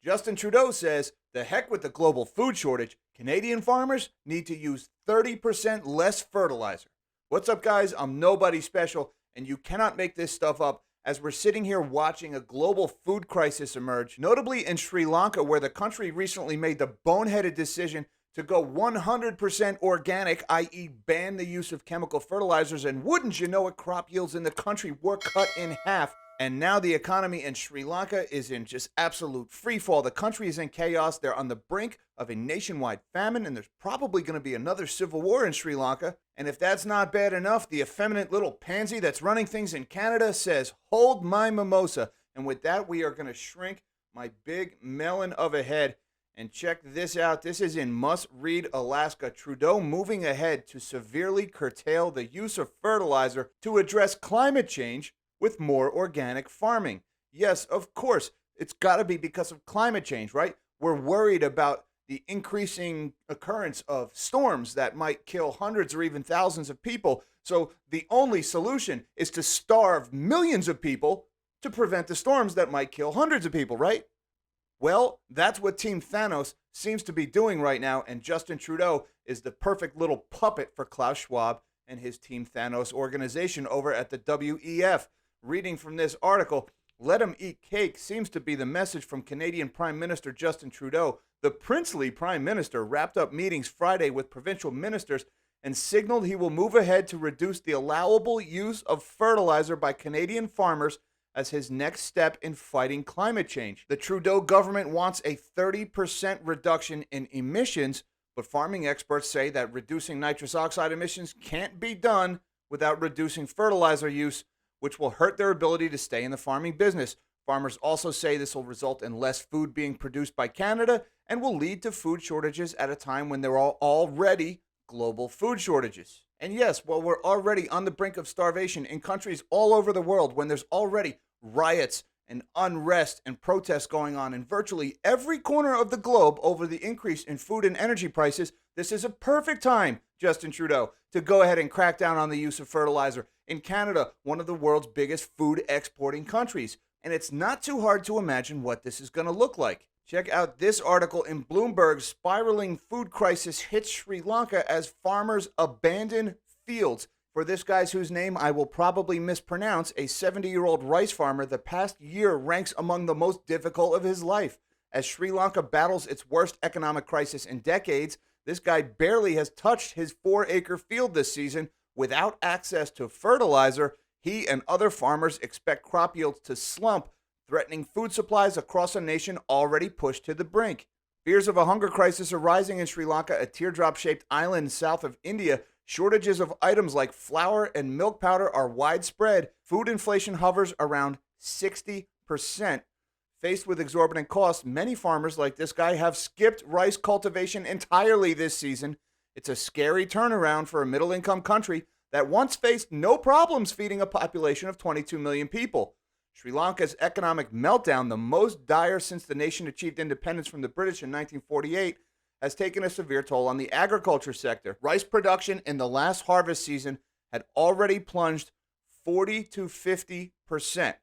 Justin Trudeau says, the heck with the global food shortage. Canadian farmers need to use 30% less fertilizer. What's up, guys? I'm nobody special, and you cannot make this stuff up as we're sitting here watching a global food crisis emerge, notably in Sri Lanka, where the country recently made the boneheaded decision to go 100% organic, i.e. ban the use of chemical fertilizers, and wouldn't you know it, crop yields in the country were cut in half. And now the economy in Sri Lanka is in just absolute freefall. The country is in chaos. They're on the brink of a nationwide famine, and there's probably going to be another civil war in Sri Lanka. And if that's not bad enough, the effeminate little pansy that's running things in Canada says, hold my mimosa. And with that, we are going to shrink my big melon of a head. And check this out. This is in must-read Alaska. Trudeau moving ahead to severely curtail the use of fertilizer to address climate change with more organic farming. Yes, of course, it's got to be because of climate change, right? We're worried about the increasing occurrence of storms that might kill hundreds or even thousands of people. So the only solution is to starve millions of people to prevent the storms that might kill hundreds of people, right? Well, that's what Team Thanos seems to be doing right now, and Justin Trudeau is the perfect little puppet for Klaus Schwab and his Team Thanos organization over at the WEF. Reading from this article, let 'em eat cake seems to be the message from Canadian Prime Minister Justin Trudeau. The princely Prime Minister wrapped up meetings Friday with provincial ministers and signaled he will move ahead to reduce the allowable use of fertilizer by Canadian farmers as his next step in fighting climate change. The Trudeau government wants a 30% reduction in emissions, but farming experts say that reducing nitrous oxide emissions can't be done without reducing fertilizer use, which will hurt their ability to stay in the farming business. Farmers also say this will result in less food being produced by Canada and will lead to food shortages at a time when there are already global food shortages. And yes, while we're already on the brink of starvation in countries all over the world, when there's already riots and unrest and protests going on in virtually every corner of the globe over the increase in food and energy prices, this is a perfect time, Justin Trudeau, to go ahead and crack down on the use of fertilizer. In Canada, one of the world's biggest food exporting countries. And it's not too hard to imagine what this is going to look like. Check out this article in Bloomberg. Spiraling food crisis hits Sri Lanka as farmers abandon fields. For this guy's whose name I will probably mispronounce, a 70-year-old rice farmer, the past year ranks among the most difficult of his life. As Sri Lanka battles its worst economic crisis in decades, this guy barely has touched his 4-acre field this season. Without access to fertilizer, he and other farmers expect crop yields to slump, threatening food supplies across a nation already pushed to the brink. Fears of a hunger crisis are rising in Sri Lanka, a teardrop-shaped island south of India. Shortages of items like flour and milk powder are widespread. Food inflation hovers around 60%. Faced with exorbitant costs, many farmers like this guy have skipped rice cultivation entirely this season. It's a scary turnaround for a middle-income country that once faced no problems feeding a population of 22 million people. Sri Lanka's economic meltdown, the most dire since the nation achieved independence from the British in 1948, has taken a severe toll on the agriculture sector. Rice production in the last harvest season had already plunged 40 to 50%.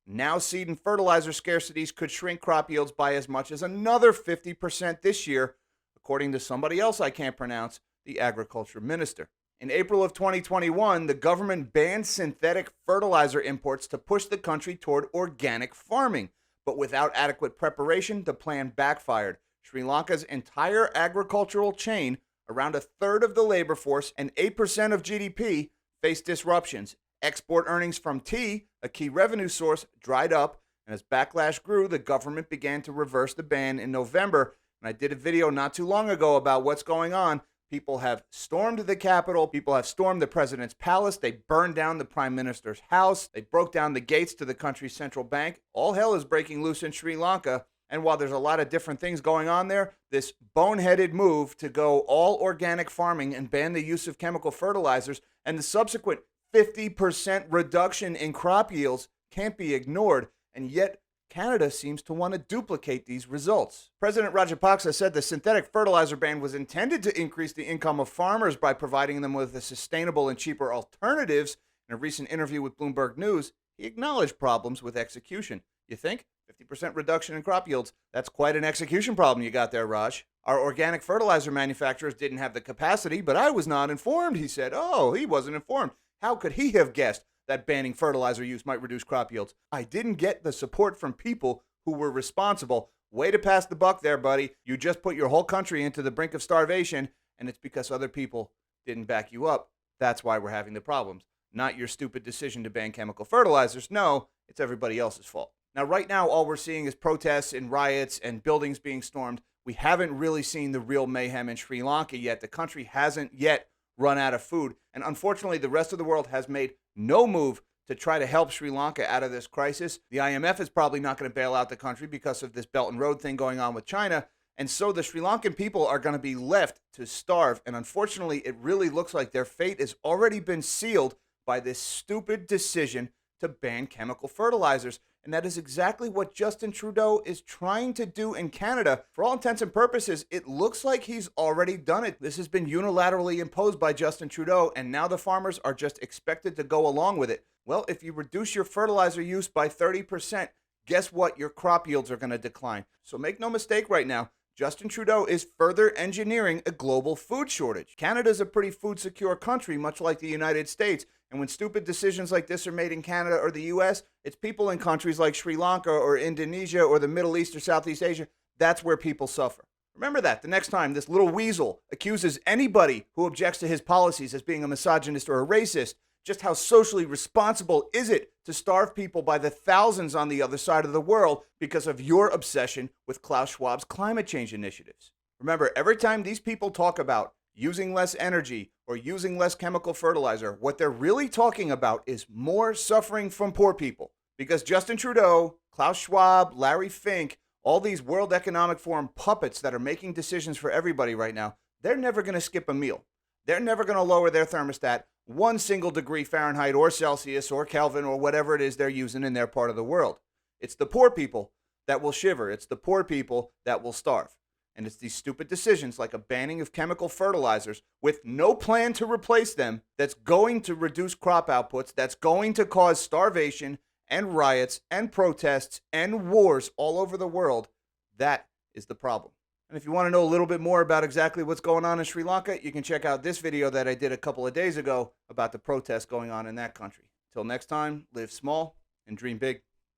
Now seed and fertilizer scarcities could shrink crop yields by as much as another 50% this year, according to somebody else I can't pronounce, the agriculture minister. In April of 2021, the government banned synthetic fertilizer imports to push the country toward organic farming. But without adequate preparation, the plan backfired. Sri Lanka's entire agricultural chain, around a third of the labor force and 8% of GDP, faced disruptions. Export earnings from tea, a key revenue source, dried up, and as backlash grew, the government began to reverse the ban in November. And I did a video not too long ago about what's going on. People have stormed the Capitol. People have stormed the president's palace. They burned down the prime minister's house. They broke down the gates to the country's central bank. All hell is breaking loose in Sri Lanka. And while there's a lot of different things going on there, this boneheaded move to go all organic farming and ban the use of chemical fertilizers and the subsequent 50% reduction in crop yields can't be ignored. And yet, Canada seems to want to duplicate these results. President Rajapaksa said the synthetic fertilizer ban was intended to increase the income of farmers by providing them with a sustainable and cheaper alternatives. In a recent interview with Bloomberg News, he acknowledged problems with execution. You think? 50% reduction in crop yields. That's quite an execution problem you got there, Raj. Our organic fertilizer manufacturers didn't have the capacity, but I was not informed, he said. Oh, he wasn't informed. How could he have guessed that banning fertilizer use might reduce crop yields? I didn't get the support from people who were responsible. Way to pass the buck there, buddy. You just put your whole country into the brink of starvation, and it's because other people didn't back you up. That's why we're having the problems. Not your stupid decision to ban chemical fertilizers. No, it's everybody else's fault. Now, right now, all we're seeing is protests and riots and buildings being stormed. We haven't really seen the real mayhem in Sri Lanka yet. The country hasn't yet run out of food. And unfortunately, the rest of the world has made no move to try to help Sri Lanka out of this crisis. The IMF is probably not going to bail out the country because of this Belt and Road thing going on with China. And so the Sri Lankan people are going to be left to starve. And unfortunately, it really looks like their fate has already been sealed by this stupid decision to ban chemical fertilizers. And that is exactly what Justin Trudeau is trying to do in Canada. For all intents and purposes, it looks like he's already done it. This has been unilaterally imposed by Justin Trudeau, and now the farmers are just expected to go along with it. Well, if you reduce your fertilizer use by 30%, guess what? Your crop yields are going to decline. So make no mistake right now, Justin Trudeau is further engineering a global food shortage. Canada's a pretty food secure country, much like the United States. And when stupid decisions like this are made in Canada or the US, it's people in countries like Sri Lanka or Indonesia or the Middle East or Southeast Asia. That's where people suffer. Remember that the next time this little weasel accuses anybody who objects to his policies as being a misogynist or a racist. Just how socially responsible is it to starve people by the thousands on the other side of the world because of your obsession with Klaus Schwab's climate change initiatives? Remember, every time these people talk about using less energy or using less chemical fertilizer, what they're really talking about is more suffering from poor people. Because Justin Trudeau, Klaus Schwab, Larry Fink, all these World Economic Forum puppets that are making decisions for everybody right now, they're never going to skip a meal. They're never going to lower their thermostat 1 single degree Fahrenheit or Celsius or Kelvin or whatever it is they're using in their part of the world. It's the poor people that will shiver. It's the poor people that will starve. And it's these stupid decisions like a banning of chemical fertilizers with no plan to replace them that's going to reduce crop outputs, that's going to cause starvation and riots and protests and wars all over the world. That is the problem. And if you want to know a little bit more about exactly what's going on in Sri Lanka, you can check out this video that I did a couple of days ago about the protests going on in that country. Till next time, live small and dream big.